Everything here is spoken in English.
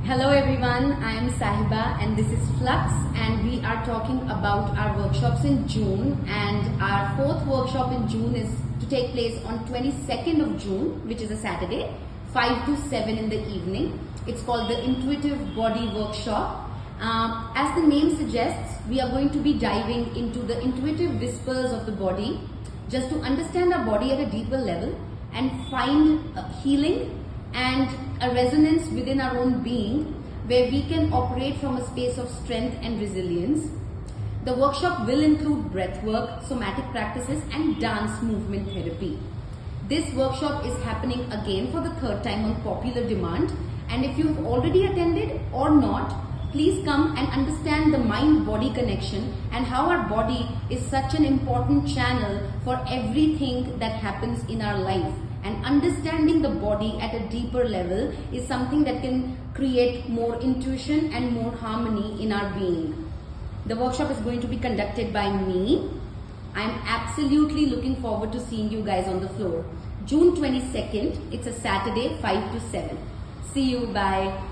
Hello everyone, I am Sahiba and this is FLUX, and we are talking about our workshops in June, and our fourth workshop in June is to take place on 22nd of June, which is a Saturday, 5 to 7 in the evening. It's called the Intuitive Body Workshop. As the name suggests, we are going to be diving into the intuitive whispers of the body just to understand our body at a deeper level and find healing and a resonance within our own being where we can operate from a space of strength and resilience. The workshop will include breathwork, somatic practices and dance movement therapy. This workshop is happening again for the third time on popular demand, and if you've already attended or not, please come and understand the mind-body connection and how our body is such an important channel for everything that happens in our life. And understanding the body at a deeper level is something that can create more intuition and more harmony in our being. The workshop is going to be conducted by me. I'm absolutely looking forward to seeing you guys on the floor. June 22nd, it's a Saturday, 5 to 7. See you, bye.